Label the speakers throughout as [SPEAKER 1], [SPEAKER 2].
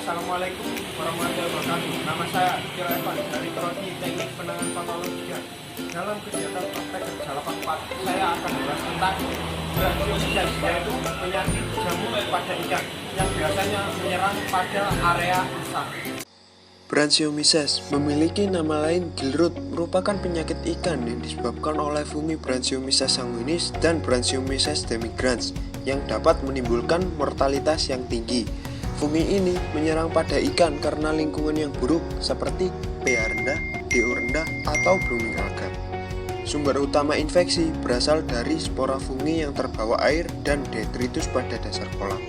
[SPEAKER 1] Assalamualaikum warahmatullahi wabarakatuh. Nama saya Kira Evan dari Prodi Teknik Penanganan Patologi. Dalam kegiatan praktek gejala Pak, saya akan membahas tentang branchiomyces, yaitu penyakit jamur pada ikan yang biasanya menyerang pada area insang.
[SPEAKER 2] Branchiomyces memiliki nama lain gilrut, merupakan penyakit ikan yang disebabkan oleh fungi Branchiomyces sanguinis dan Branchiomyces demigrans yang dapat menimbulkan mortalitas yang tinggi. Fungi ini menyerang pada ikan karena lingkungan yang buruk seperti pH rendah, DO rendah, atau blooming alga. Sumber utama infeksi berasal dari spora fungi yang terbawa air dan detritus pada dasar kolam.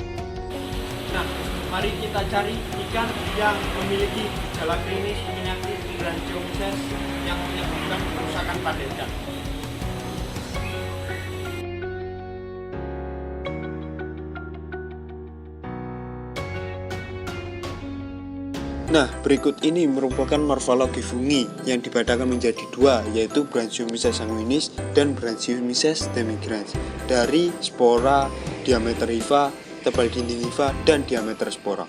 [SPEAKER 1] Nah, mari kita cari ikan yang memiliki gejala klinis penyakit branchiomyces yang menyebabkan kerusakan pada ikan.
[SPEAKER 2] Nah, berikut ini merupakan morfologi fungi yang dibedakan menjadi dua, yaitu Branchiomyces sanguinis dan Branchiomyces demigrans. Dari spora, diameter hifa, tebal dinding hifa, dan diameter spora.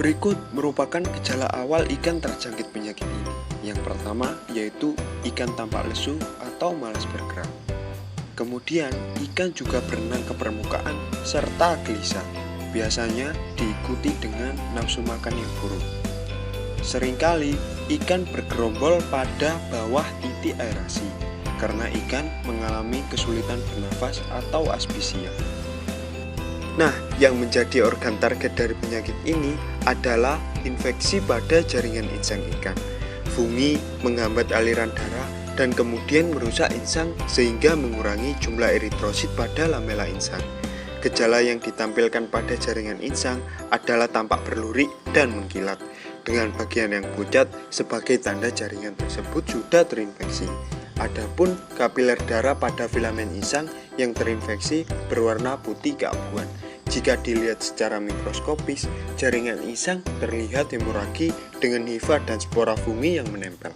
[SPEAKER 2] Berikut merupakan gejala awal ikan terjangkit penyakit ini. Yang pertama yaitu ikan tampak lesu atau malas bergerak. Kemudian ikan juga berenang ke permukaan serta gelisah. Biasanya diikuti dengan nafsu makan yang buruk. Seringkali ikan bergerombol pada bawah titik aerasi karena ikan mengalami kesulitan bernafas atau asphyxia. Nah, yang menjadi organ target dari penyakit ini adalah infeksi pada jaringan insang ikan. Fungi menghambat aliran darah dan kemudian merusak insang sehingga mengurangi jumlah eritrosit pada lamela insang. Gejala yang ditampilkan pada jaringan insang adalah tampak berlurik dan mengkilat, dengan bagian yang pucat sebagai tanda jaringan tersebut sudah terinfeksi. Adapun kapiler darah pada filamen insang yang terinfeksi berwarna putih keabuan. Jika dilihat secara mikroskopis, jaringan insang terlihat hemoragi dengan hifa dan spora fungi yang menempel.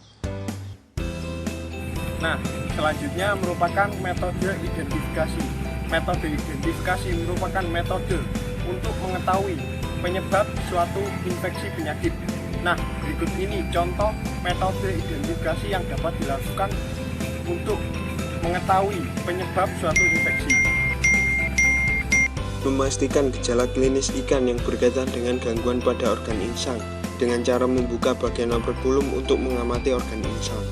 [SPEAKER 1] Nah, selanjutnya merupakan metode identifikasi. Metode identifikasi merupakan metode untuk mengetahui penyebab suatu infeksi penyakit. Nah, berikut ini contoh metode identifikasi yang dapat dilakukan untuk mengetahui penyebab suatu infeksi.
[SPEAKER 2] Memastikan gejala klinis ikan yang berkaitan dengan gangguan pada organ insang dengan cara membuka bagian operkulum untuk mengamati organ insang.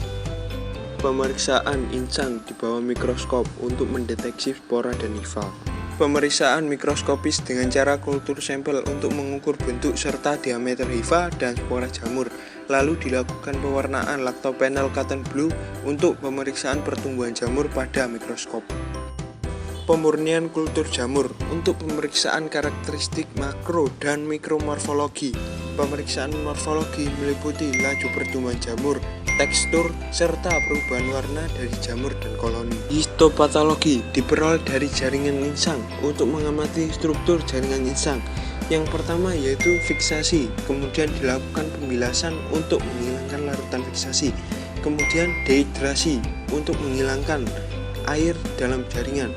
[SPEAKER 2] Pemeriksaan insang di bawah mikroskop untuk mendeteksi spora dan hifa. Pemeriksaan mikroskopis dengan cara kultur sampel untuk mengukur bentuk serta diameter hifa dan spora jamur. Lalu dilakukan pewarnaan lactopenel cotton blue untuk pemeriksaan pertumbuhan jamur pada mikroskop. Pemurnian kultur jamur untuk pemeriksaan karakteristik makro dan mikromorfologi. Pemeriksaan morfologi meliputi laju pertumbuhan jamur, tekstur, serta perubahan warna dari jamur dan koloni. Histopatologi diperoleh dari jaringan insang untuk mengamati struktur jaringan insang. Yang pertama yaitu fiksasi, kemudian dilakukan pembilasan untuk menghilangkan larutan fiksasi, kemudian dehidrasi untuk menghilangkan air dalam jaringan,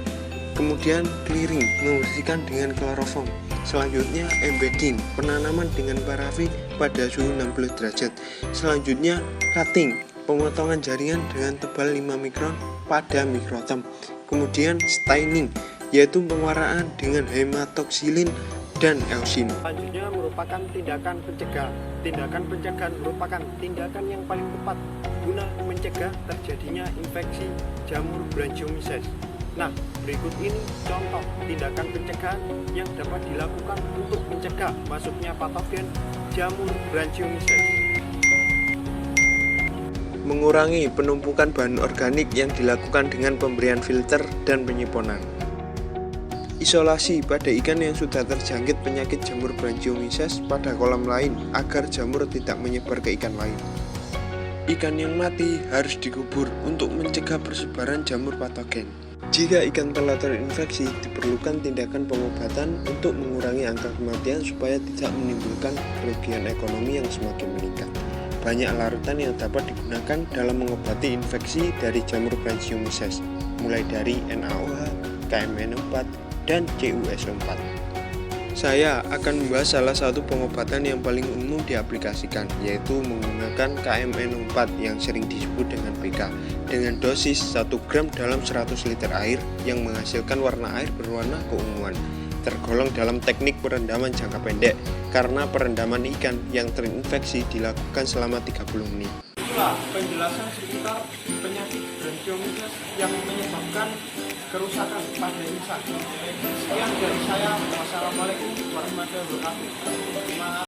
[SPEAKER 2] kemudian clearing, membersihkan dengan kloroform. Selanjutnya embedding, penanaman dengan parafin pada suhu 60 derajat. Selanjutnya cutting, pemotongan jaringan dengan tebal 5 mikron pada mikrotom. Kemudian staining, yaitu pewarnaan dengan hematoxylin dan eusin.
[SPEAKER 1] Selanjutnya merupakan tindakan pencegahan. Tindakan pencegahan merupakan tindakan yang paling tepat guna mencegah terjadinya infeksi jamur branchiomyces. Nah, berikut ini contoh tindakan pencegahan yang dapat dilakukan untuk mencegah masuknya patogen jamur branchiomyces.
[SPEAKER 2] Mengurangi penumpukan bahan organik yang dilakukan dengan pemberian filter dan penyiponan. Isolasi pada ikan yang sudah terjangkit penyakit jamur branchiomyces pada kolam lain agar jamur tidak menyebar ke ikan lain. Ikan yang mati harus dikubur untuk mencegah persebaran jamur patogen. Jika ikan telah terinfeksi, diperlukan tindakan pengobatan untuk mengurangi angka kematian supaya tidak menimbulkan kerugian ekonomi yang semakin meningkat. Banyak larutan yang dapat digunakan dalam mengobati infeksi dari jamur branchiomyces, mulai dari NaOH, KMN4, dan CuSO4. saya akan membahas salah satu pengobatan yang paling umum diaplikasikan, yaitu menggunakan KMNO4 yang sering disebut dengan PK, dengan dosis 1 gram dalam 100 liter air yang menghasilkan warna air berwarna keunguan. Tergolong dalam teknik perendaman jangka pendek, karena perendaman ikan yang terinfeksi dilakukan selama 30 menit.
[SPEAKER 1] Itulah penjelasan seputar penyakit branchiomyces yang menyebabkan kerusakan pada ikan. Sekian dari saya. Wassalamualaikum warahmatullahi wabarakatuh.